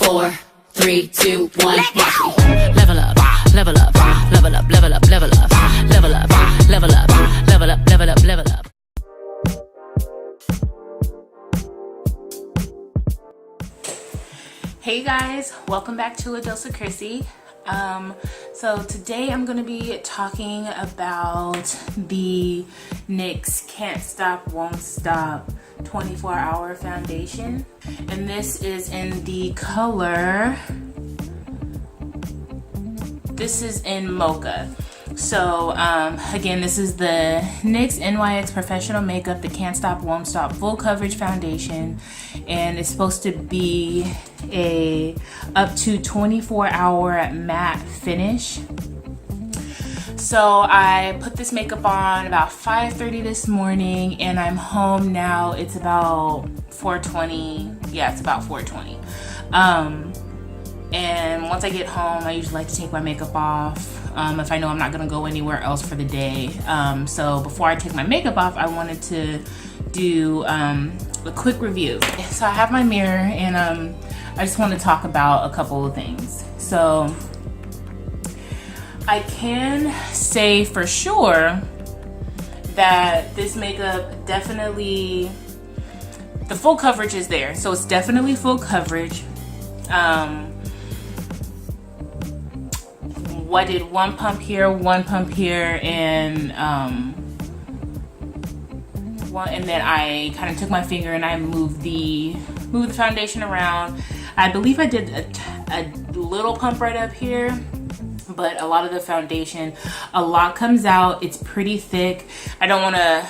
4, 3, 2, 1, watch me. Level up, level up, level up, level up, level up, level up, level up, level up, level up, level up. Hey guys, welcome back to A Dose of Chrissy. So today I'm going to be talking about the NYX Can't Stop Won't Stop 24-hour foundation, and this is in the color, this is in Mocha. So again, this is the NYX NYX Professional Makeup, the Can't Stop Won't Stop Full Coverage Foundation, and it's supposed to be a up to 24-hour matte finish. So I put this makeup on about 5:30 this morning, and I'm home now. It's about 4:20. Yeah, it's about 4:20. And once I get home, I usually like to take my makeup off if I know I'm not gonna go anywhere else for the day. So before I take my makeup off, I wanted to do a quick review. So I have my mirror, and I just want to talk about a couple of things. So I can say for sure that this makeup definitely, the full coverage is there. So it's definitely full coverage. I did one pump here, and then I kind of took my finger and I moved the foundation around. I believe I did a little pump right up here, but a lot of the foundation, a lot comes out. It's pretty thick. I don't want to,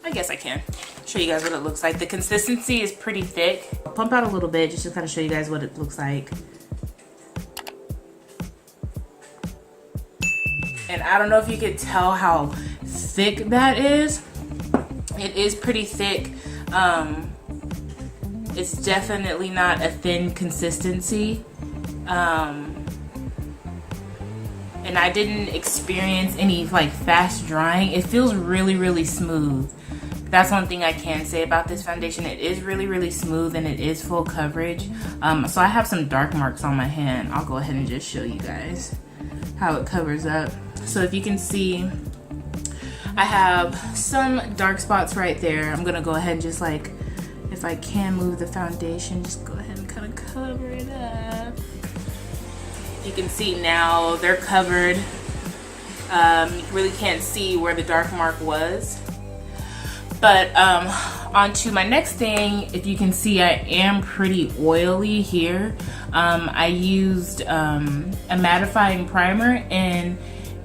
I guess I can show you guys what it looks like. The consistency is pretty thick. I'll pump out a little bit just to kind of show you guys what it looks like. And I don't know if you could tell how thick that is. It is pretty thick. It's definitely not a thin consistency. And I didn't experience any like fast drying. It feels really, really smooth. That's one thing I can say about this foundation. It is really, really smooth, and it is full coverage. So I have some dark marks on my hand. I'll go ahead and just show you guys how it covers up. So if you can see, I have some dark spots right there. I'm gonna go ahead and just like, if I can move the foundation, just go ahead and kind of cover it up. You can see now they're covered. You really can't see where the dark mark was. But on to my next thing. If you can see, I am pretty oily here. I used a mattifying primer, and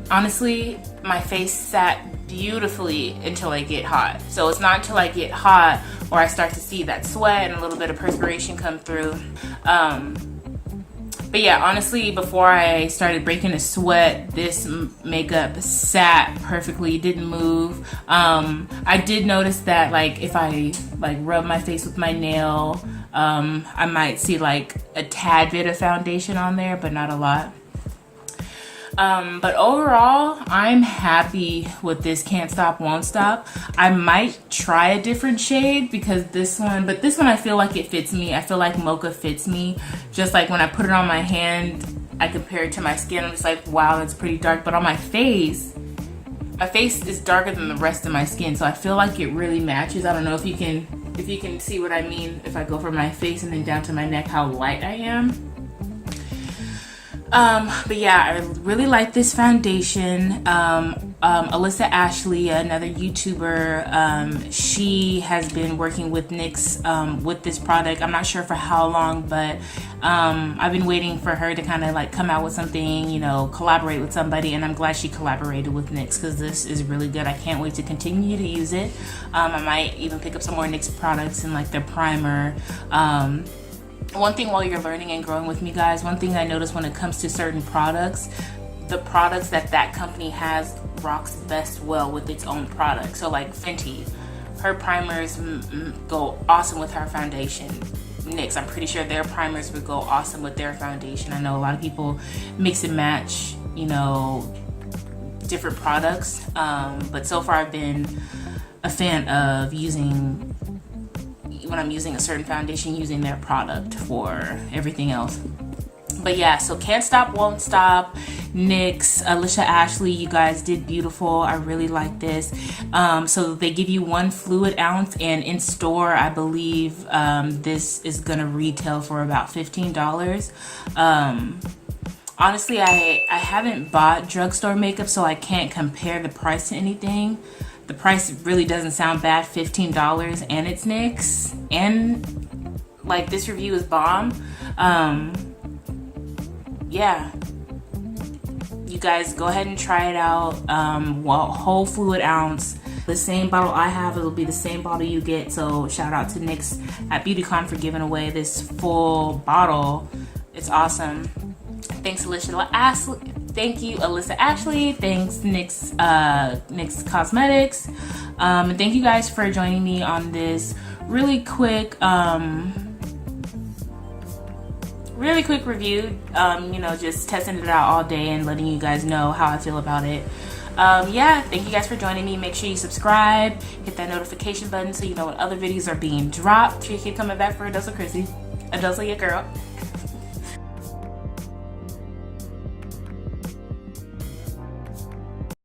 honestly, my face sat beautifully until I get hot. So it's not until I get hot or I start to see that sweat and a little bit of perspiration come through. But yeah, honestly, before I started breaking a sweat, this makeup sat perfectly, didn't move. I did notice that like if I like rub my face with my nail, I might see like a tad bit of foundation on there, but not a lot. But overall, I'm happy with this Can't Stop Won't Stop. I might try a different shade because this one I feel like it fits me. I feel like Mocha fits me. Just like when I put it on my hand, I compare it to my skin, I'm just like, wow, that's pretty dark. But on my face is darker than the rest of my skin, so I feel like it really matches. I don't know if you can see what I mean if I go from my face and then down to my neck, how light I am. But yeah, I really like this foundation. Alissa Ashley, another YouTuber, she has been working with NYX with this product. I'm not sure for how long, but I've been waiting for her to kind of like come out with something, you know, collaborate with somebody, and I'm glad she collaborated with NYX because this is really good. I can't wait to continue to use it. I might even pick up some more NYX products and like their primer. One thing while you're learning and growing with me, guys, one thing I notice when it comes to certain products, the products that company has rocks best well with its own product. So like Fenty, her primers go awesome with her foundation. NYX, I'm pretty sure their primers would go awesome with their foundation. I know a lot of people mix and match, you know, different products, but so far I've been a fan of using when I'm using a certain foundation, using their product for everything else. But yeah, so Can't Stop, Won't Stop, NYX, Alissa Ashley, you guys did beautiful. I really like this. So they give you 1 fluid ounce, and in store, I believe this is gonna retail for about $15. Honestly, I haven't bought drugstore makeup, so I can't compare the price to anything. The price really doesn't sound bad, $15, and it's NYX, and like this review is bomb. Yeah, you guys go ahead and try it out. Whole fluid ounce, the same bottle I have, it'll be the same bottle you get. So shout out to NYX at Beautycon for giving away this full bottle. It's awesome. Thanks Alissa Ashley. Thank you Alissa Ashley. Thanks NYX Cosmetics. And thank you guys for joining me on this really quick review. You know, just testing it out all day and letting you guys know how I feel about it. Yeah, thank you guys for joining me. Make sure you subscribe, hit that notification button so you know when other videos are being dropped. Make sure you keep coming back for a dose of Chrissy, a dose of your girl.